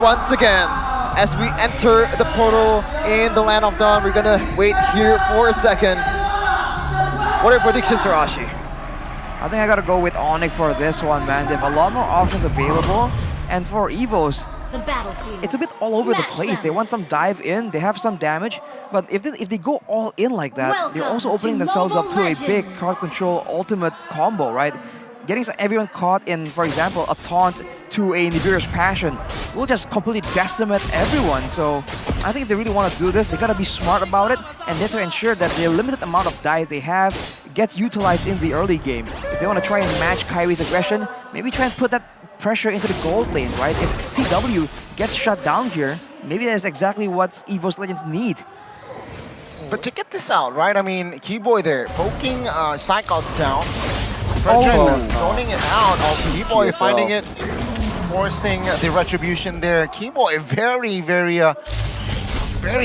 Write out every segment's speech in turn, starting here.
Once again, as we enter the portal in the Land of Dawn, we're gonna wait here for a second. What are your predictions, Arashi? I think I gotta go with Onic for this one, man. They have a lot more options available. And for Evos, it's a bit all over the place. They want some dive in, they have some damage, but if they go all in like that, they're also opening themselves up to a big crowd control ultimate combo, right? Getting everyone caught in, for example, a taunt to a Nibiru's Passion will just completely decimate everyone. So I think if they really want to do this, they gotta be smart about it, and then to ensure that the limited amount of dive they have gets utilized in the early game. If they want to try and match Kairi's aggression, maybe try and put that pressure into the gold lane, right? If CW gets shut down here, maybe that's exactly what Evos Legends need. But to get this out, right? I mean, Kiboy there, poking Psychots down. Fredrin zoning it out. Kiboy finding it, forcing the retribution there. Kiboy very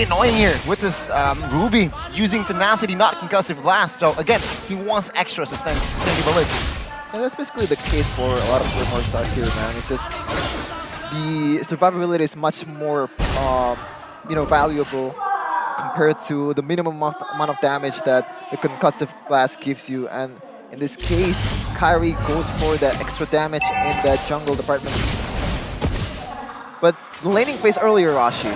annoying here with this Ruby using tenacity, not concussive blast. So again, he wants extra sustainability. And that's basically the case for a lot of Grimor stars here, man. It's just the survivability is much more, valuable compared to the minimum amount of damage that the concussive blast gives you. And in this case, Kairi goes for that extra damage in that jungle department. But the laning phase earlier, Rashi,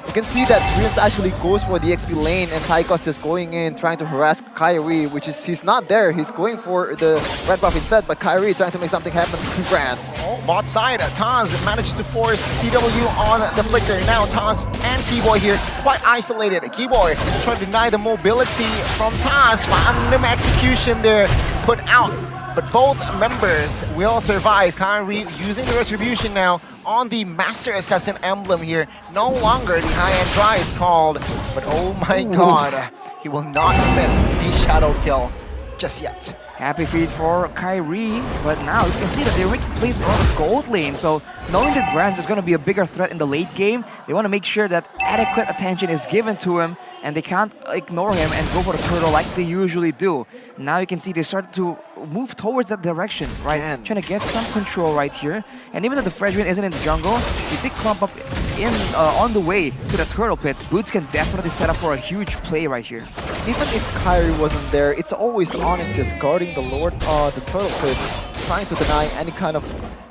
you can see that Dreams actually goes for the XP lane and Psychos is going in trying to harass Kairi, which is he's not there. He's going for the red buff instead, but Kairi trying to make something happen to France. Oh, bot side, Taz manages to force CW on the flicker. Now Taz and Kiboy here quite isolated. Kiboy trying to deny the mobility from Taz. Random execution there put out, but both members will survive. Kairi using the retribution now on the Master Assassin emblem here. No longer the high-end try is called, but oh my god, he will not commit the shadow kill just yet. Happy feed for Kairi, but now you can see that they're making plays around the gold lane. So knowing that Brands is going to be a bigger threat in the late game, they want to make sure that adequate attention is given to him and they can't ignore him and go for the turtle like they usually do. Now you can see they started to move towards that direction, right? Trying to get some control right here. And even though the Fredrin isn't in the jungle, if they clump up in on the way to the turtle pit, Boots can definitely set up for a huge play right here. Even if Kairi wasn't there, it's always Onic just guarding the turtle pit, trying to deny any kind of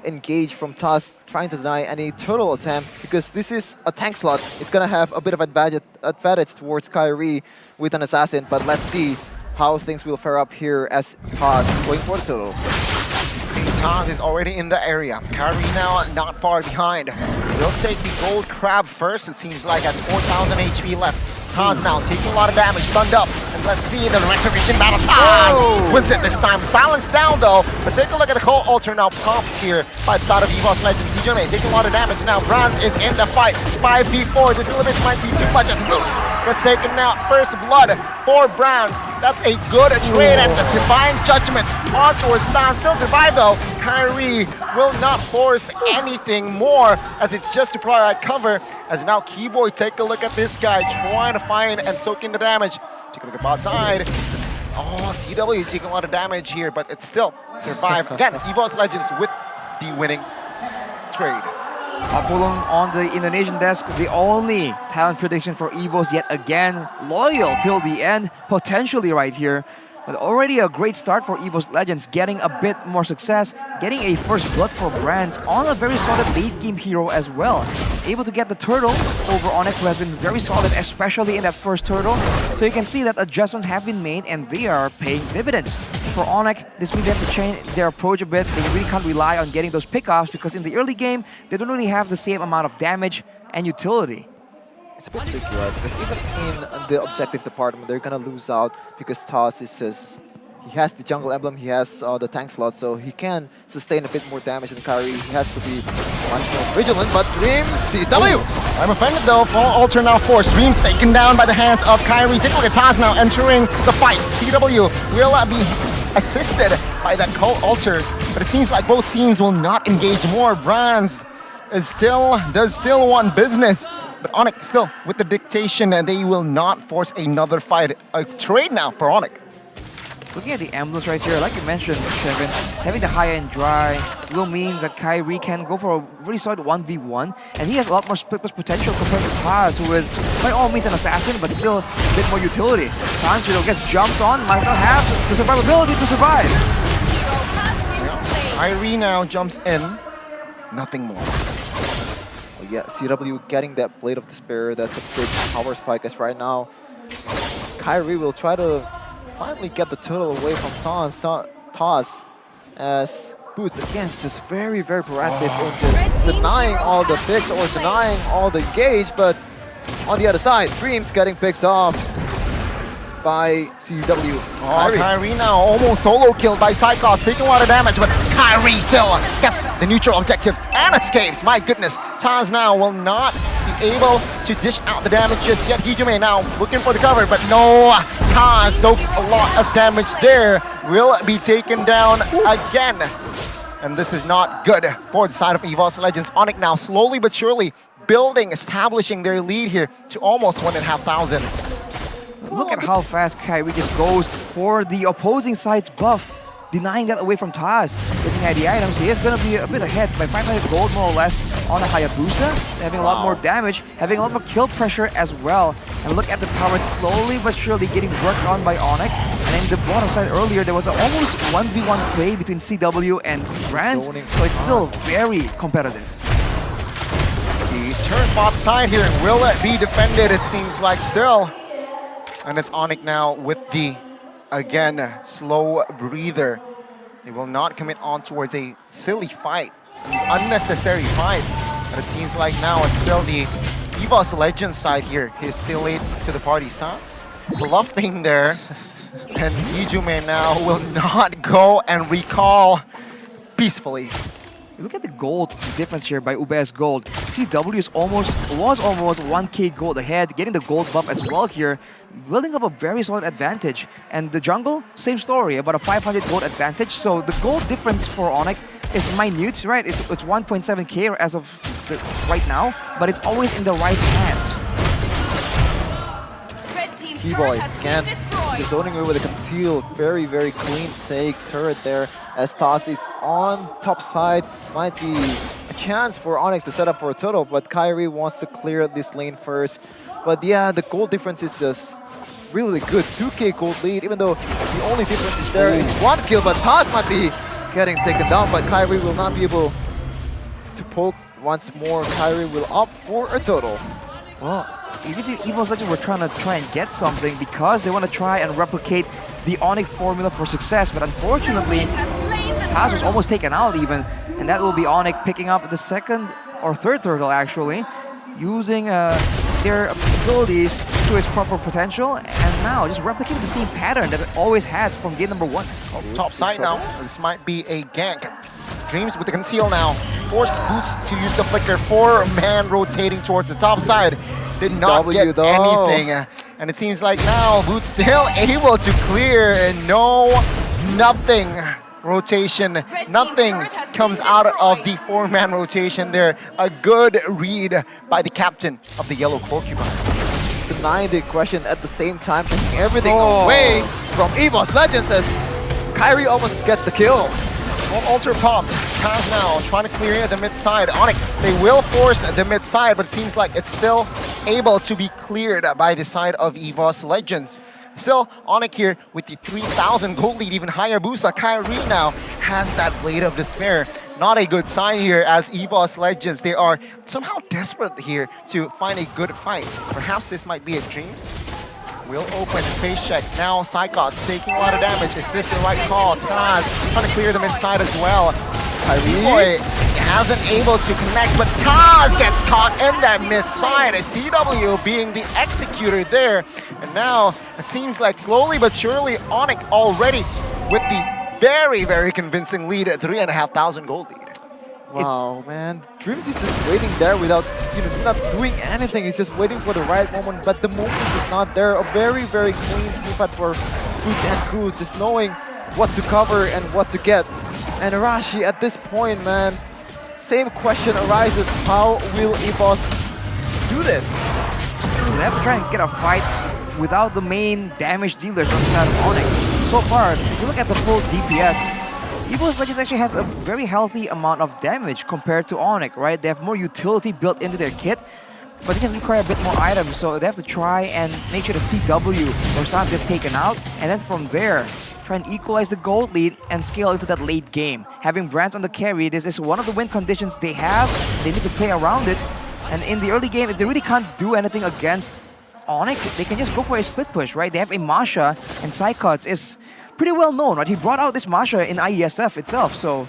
engage from Taz, trying to deny any turtle attempt, because this is a tank slot. It's gonna have a bit of advantage towards Kairi with an assassin, but let's see how things will fare up here as Taz going for the turtle. See, Taz is already in the area. Kairi now not far behind. We'll take the gold crab first. It seems like has 4,000 HP left. Taz now taking a lot of damage, stunned up. And let's see the retribution battle. Taz wins it this time. Silence down though. But take a look at the Cold Altar now popped here by the side of Evos Legends. TJ taking a lot of damage now. Bronze is in the fight. 5v4. This limit might be too much as Boots gets taken out. First blood for Bronze. That's a good trade and the Divine Judgment on towards San. Still survive though. Kairi will not force anything more as it's just to provide cover. As now Kiboy, take a look at this guy trying to find and soak in the damage. Take a look at bot side. CW taking a lot of damage here, but it's still survive. Again, Evos Legends with the winning trade. Apulong on the Indonesian desk, the only talent prediction for Evos yet again. Loyal till the end, potentially right here. But already a great start for Evos Legends, getting a bit more success, getting a first blood for Brands on a very solid late game hero as well. Able to get the turtle over Onic, who has been very solid, especially in that first turtle. So you can see that adjustments have been made and they are paying dividends. For Onic, this means they have to change their approach a bit. They really can't rely on getting those pickoffs because in the early game, they don't really have the same amount of damage and utility. It's a bit tricky, right? Because even in the objective department, they're gonna lose out because Taz is just... He has the jungle emblem, he has the tank slot, so he can sustain a bit more damage than Kairi. He has to be much more vigilant, but Dreams, CW! I'm offended though, Fall Altar now forced. Dreams taken down by the hands of Kairi. Take a look at Taz now entering the fight. CW will be assisted by that Cold Altar, but it seems like both teams will not engage more. Bronze does still want business. But Onic still with the dictation and they will not force another fight. A trade now for Onic. Looking at the emblems right here, like you mentioned, Kevin, having the high and dry will mean that Kairi can go for a very solid 1v1, and he has a lot more split push potential compared to Taz, who is by all means an assassin, but still a bit more utility. Sanjiro gets jumped on, might not have the survivability to survive. Kairi now jumps in, nothing more. Oh, yeah, CW getting that Blade of Despair. That's a big power spike as right now Kairi will try to finally get the turtle away from Taz, as Boots again just very proactive in just denying all the picks or denying all the engage, but on the other side, Dreams getting picked off by CW. Kairi now almost solo killed by Cyclops, taking a lot of damage, but Kairi still gets the neutral objective and escapes. My goodness, Taz now will not be able to dish out the damage just yet. Hijume now looking for the cover, but no, Taz soaks a lot of damage there. Will be taken down again. And this is not good for the side of Evos Legends. Onic now slowly but surely building, establishing their lead here to almost 1,500. Look at how fast Kairi just goes for the opposing side's buff, denying that away from Taz. Looking at the items, he is going to be a bit ahead by 500 gold more or less on a Hayabusa, having a lot more damage, having a lot more kill pressure as well. And look at the tower, slowly but surely getting worked on by Onic. And in the bottom side earlier, there was an almost 1v1 play between CW and Brands, so it's still very competitive. The turn bot side here, will it be defended? It seems like still. And it's Onic now with the, again, slow breather. They will not commit on towards a silly fight, an unnecessary fight. But it seems like now it's still the Evos Legends side here. He's still late to the party. Sounds bluffing there. And Hijume now will not go and recall peacefully. Look at the gold difference here by UBS Gold. CW was almost 1k gold ahead, getting the gold buff as well here, building up a very solid advantage. And the jungle, same story, about a 500 gold advantage. So the gold difference for Onic is minute, right? It's 1.7k as of right now, but it's always in the right hands. Kiboy again, the zoning over the concealed, very clean take turret there, as Taz is on top side. Might be a chance for Onic to set up for a turtle, but Kairi wants to clear this lane first. But yeah, the gold difference is just really good. 2k gold lead, even though the only difference is there is 1 kill, but Taz might be getting taken down, but Kairi will not be able to poke once more. Kairi will opt for a turtle. Well, even if Evos Legends were trying to get something because they want to try and replicate the Onic formula for success, but unfortunately, Taz was almost taken out even, and that will be Onic picking up the second or third turtle actually, using their abilities to its proper potential, and now just replicating the same pattern that it always had from game number 1. Top side now, this might be a gank. Dreams with the conceal now. Force Boots to use the flicker. 4-man rotating towards the top side. Did not get anything. And it seems like now Boots still able to clear, and nothing rotation. Nothing comes out of the 4-man rotation there. A good read by the captain of the Yellow Porcupine. Denying the aggression at the same time, taking everything away from Evos Legends, as Kairi almost gets the kill. One altar popped. Taz now trying to clear the mid side. Onic, they will force the mid side, but it seems like it's still able to be cleared by the side of Evos Legends. Still, Onic here with the 3,000 gold lead, even Hayabusa. Kairi now has that Blade of Despair. Not a good sign here as Evos Legends. They are somehow desperate here to find a good fight. Perhaps this might be a Dreams. Will open and face check. Now Cyclops taking a lot of damage. Is this the right call? Taz trying to clear them inside as well. Kiboy hasn't able to connect, but Taz gets caught in that mid side. CW being the executor there. And now it seems like slowly but surely Onic already with the very convincing lead at 3,500 gold lead. Wow, man. Dreams is just waiting there without, not doing anything. He's just waiting for the right moment, but the moment is just not there. A very clean team fight for Boots and crew, just knowing what to cover and what to get. And Arashi, at this point, man, same question arises. How will Evos do this? They have to try and get a fight without the main damage dealers on the side of Onic. so far, if you look at the full DPS, Evos Legends actually has a very healthy amount of damage compared to Onic, right? They have more utility built into their kit, but it does require a bit more items, so they have to try and make sure the CW or Sans gets taken out, and then from there, try and equalize the gold lead and scale into that late game. Having Brands on the carry, this is one of the win conditions they have. They need to play around it. And in the early game, if they really can't do anything against Onic, they can just go for a split push, right? They have a Masha, and Psychots is pretty well known, right? He brought out this Masha in IESF itself, so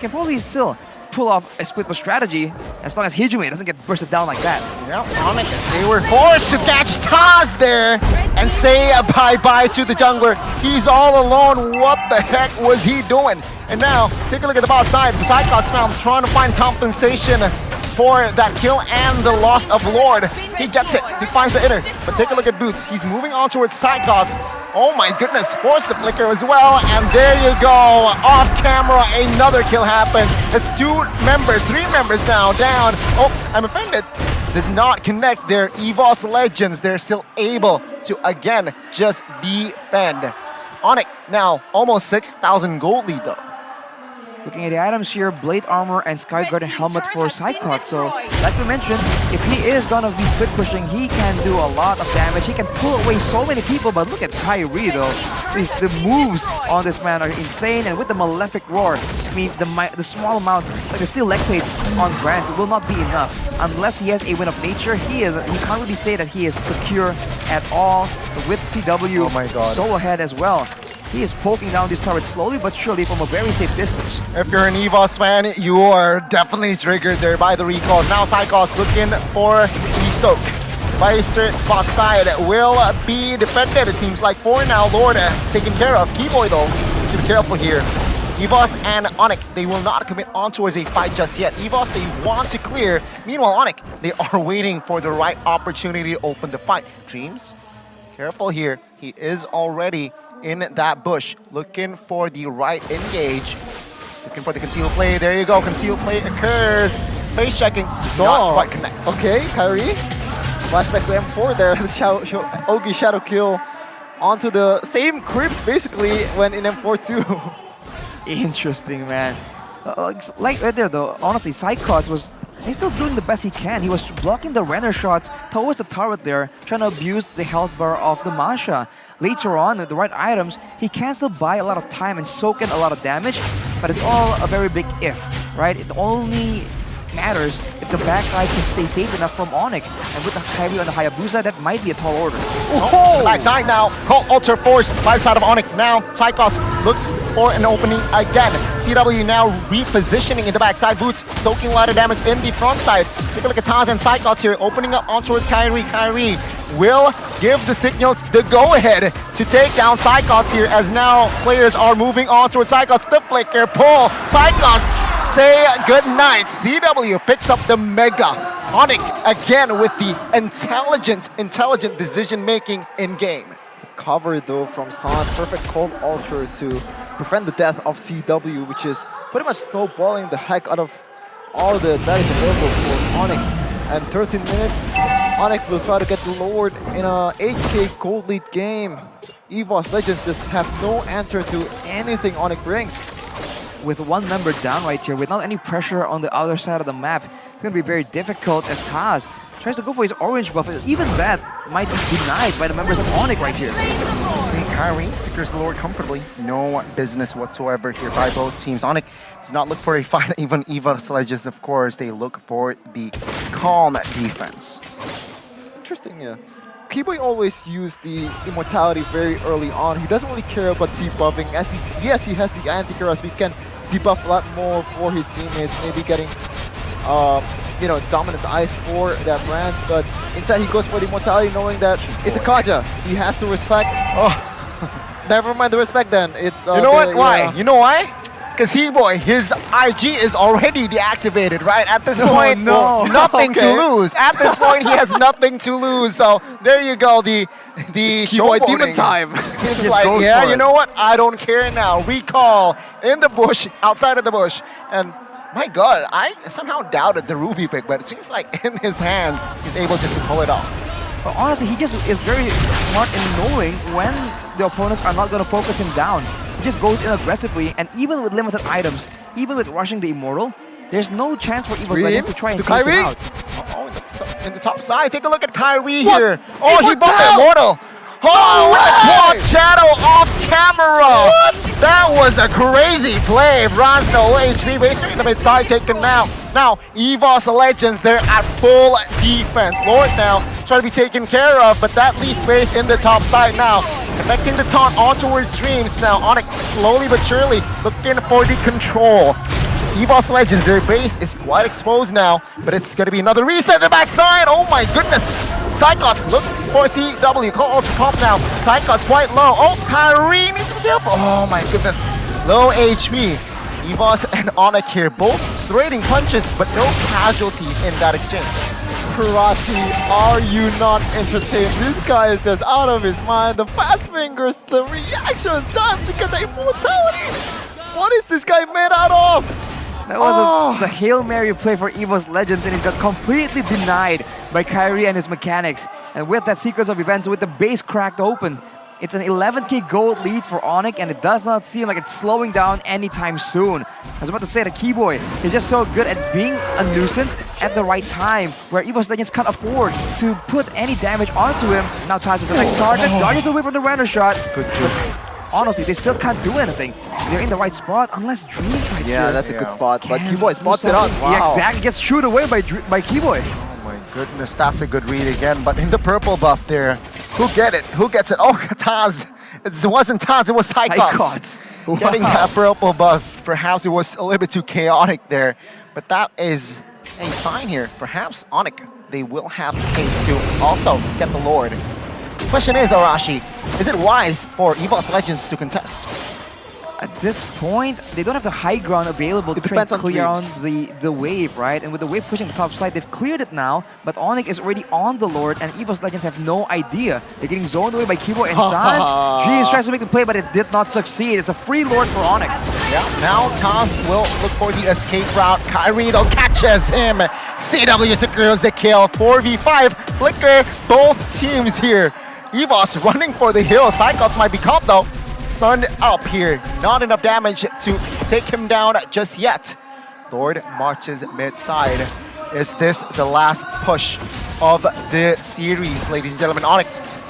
can probably still pull off a split push strategy as long as Hijime doesn't get bursted down like that. Yeah, Onic, they were forced to catch Taz there and say bye-bye to the jungler. He's all alone. What the heck was he doing? And now, take a look at the bot side. Psychots now trying to find compensation for that kill and the loss of Lord. He gets it. He finds the inner. But take a look at Boots. He's moving on towards Psychots. Oh my goodness, force the flicker as well, and there you go. Off camera, another kill happens. It's three members now down. Oh, I'm offended. Does not connect their Evos Legends. They're still able to, again, just defend. Onic now almost 6,000 gold lead though. Looking at the items here, Blade Armor and Skyguard Helmet for Psychots. So, like we mentioned, if he is gonna be split pushing, he can do a lot of damage. He can pull away so many people, but look at Kairi though. The moves on this man are insane, and with the Malefic Roar, it means the small amount, like the steel leg plates on Brands, will not be enough. Unless he has a Wind of Nature, he can't really say that he is secure at all. With CW, oh my God, so ahead as well. He is poking down these turrets slowly but surely from a very safe distance. If you're an Evos fan, you are definitely triggered there by the recall. Now Psychos looking for the soak. Meister spot side will be defended, it seems like, for now. Lord taken care of. Kiboy though, needs to be careful here. Evos and Onic, they will not commit on towards a fight just yet. Evos, they want to clear. Meanwhile, Onic, they are waiting for the right opportunity to open the fight. Dreams, careful here. He is already in that bush, looking for the right engage. Looking for the concealed play. There you go. Concealed play occurs. Face checking. Does not quite connect. Okay, Kairi. Flashback to M4 there. Ogi Shadow Kill onto the same creeps basically when in M4 too. Interesting, man. Like right there though, honestly, Psychots he's still doing the best he can. He was blocking the Renner shots towards the turret there, trying to abuse the health bar of the Masha. Later on, with the right items, he can still buy a lot of time and soak in a lot of damage, but it's all a very big if, right? It only matters if the backline can stay safe enough from Onic. And with the Kairi on the Hayabusa, that might be a tall order. Oh, backside now. Call Ultra Force. Right side of Onic now. Psychos looks for an opening again. CW now repositioning in the backside. Boots soaking a lot of damage in the front side. Take a look at Taz and Psychos here. Opening up on towards Kairi. Kairi will give the signal, the go-ahead to take down Psychos here, as now players are moving on towards Psychos. The flicker pull. Psychos say goodnight. CW picks up the Mega. Onic again with the intelligent decision-making in-game. The cover though from Sans, perfect cold ultra to prevent the death of CW, which is pretty much snowballing the heck out of all the damage available for Onic. And 13 minutes, Onic will try to get the Lord in a HK gold lead game. Evos Legends just have no answer to anything Onic brings. With one member down right here, without any pressure on the other side of the map, it's going to be very difficult as Taz tries to go for his orange buff. Even that might be denied by the members of Onic right here. See, Kairi secures the Lord comfortably. No business whatsoever here by both teams. Onic does not look for a fight. Even Evos Legends, of course, they look for the calm defense. Interesting, yeah. Kiboy always used the immortality very early on. He doesn't really care about debuffing. Yes, he has the anti-cuirass, but he can debuff a lot more for his teammates, maybe getting dominance eyes for that Brands, but instead he goes for the immortality knowing that it's a Kaja. He has to respect. Oh, never mind the respect then. It's you know what? Why? You know why? Because Kiboy, his IG is already deactivated, right? At this point, nothing to lose. At this point, he has nothing to lose. So there you go. The Kiboy demon time. It's like, yeah, you know what? I don't care now. Recall in the bush, outside of the bush, and my God, I somehow doubted the Ruby pick, but it seems like in his hands, he's able just to pull it off. But honestly, he just is very smart in knowing when the opponents are not going to focus him down. He just goes in aggressively, and even with limited items, even with rushing the Immortal, there's no chance for Evos Legends to try and take him Kairi. out. Oh, in the top side. Take a look at Kairi What? here. Oh, he bought the Immortal. Oh, what a quad shadow off camera. What? That was a crazy play. Bronze no HP. Wait, the mid side taken now. Now, Evos Legends, they're at full defense. Lord now trying to be taken care of, but that leaves space in the top side now. Connecting the taunt on towards Dreams now. Onic slowly but surely looking for the control. Evos Legends, their base is quite exposed now, but it's going to be another reset the backside. Oh my goodness. Cyclops looks for CW. Call Ultra Pump now. Cyclops quite low. Oh, Kairi needs to be careful. Oh my goodness. Low HP. Evos and Onic here, both trading punches, but no casualties in that exchange. Karate, are you not entertained? This guy is just out of his mind. The fast fingers, the reaction time to get the immortality. What is this guy made out of? That was the Hail Mary play for Evos Legends, and it got completely denied by Kairi and his mechanics. And with that sequence of events, with the base cracked open, it's an 11k gold lead for Onic, and it does not seem like it's slowing down anytime soon. I was about to say that Kiboy is just so good at being a nuisance at the right time, where Evos Legends can't afford to put any damage onto him. Now Taz is the next target, dodges away from the runner shot. Good job. Honestly, they still can't do anything. They're in the right spot, unless Dreams right here. Yeah, that's a good spot. But Can Kiboy do spots it out. something. Wow. Yeah, exactly. Gets chewed away by Kiboy. Oh my goodness, that's a good read again. But in the purple buff there, who get it? Who gets it? Oh, Taz. It wasn't Taz, it was Cyclops. Wow. Getting that purple buff. Perhaps it was a little bit too chaotic there. But that is a sign here. Perhaps Onic, they will have the space to also get the Lord. Question is, Arashi, is it wise for Evos Legends to contest? At this point, they don't have the high ground available to try and depends on clear on Dreams. the wave, right? And with the wave pushing the top side, they've cleared it now, but Onic is already on the Lord, and Evos Legends have no idea. They're getting zoned away by Kiboy and Sans. Dreams tries to make the play, but it did not succeed. It's a free Lord for Onic. Yeah, now Taz will look for the escape route. Kairi though catches him. CW secures the kill. 4v5. Flicker both teams here. Evos running for the hill. Cyclops might be caught though. Stunned up here. Not enough damage to take him down just yet. Lord marches mid-side. Is this the last push of the series, ladies and gentlemen? Onic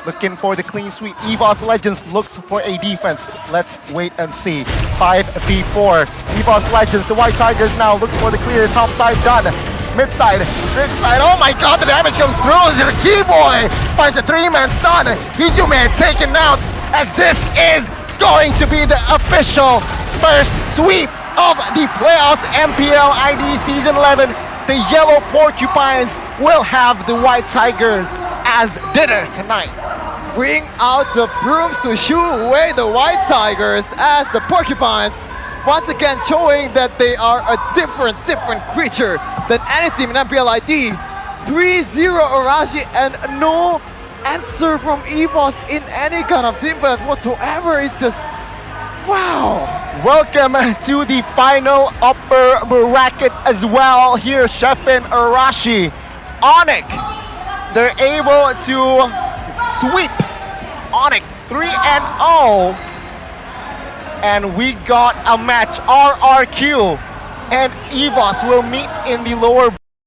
looking for the clean sweep. Evos Legends looks for a defense. Let's wait and see. 5v4. Evos Legends, the White Tigers now looks for the clear. Top side done. Mid-side. Oh my god, the damage comes through. Kiboy finds a 3-man stun. Hijume taken out, as this is going to be the official first sweep of the playoffs MPL ID Season 11. The Yellow Porcupines will have the White Tigers as dinner tonight. Bring out the brooms to shoo away the White Tigers, as the Porcupines once again showing that they are a different creature than any team in MPL ID. 3-0 Arashi, and no answer from Evos in any kind of team but whatsoever. It's just wow. Welcome to the final upper bracket as well. Here, Sheffin Arashi. Onic, they're able to sweep Onic 3-0. And we got a match. RRQ and Evos will meet in the lower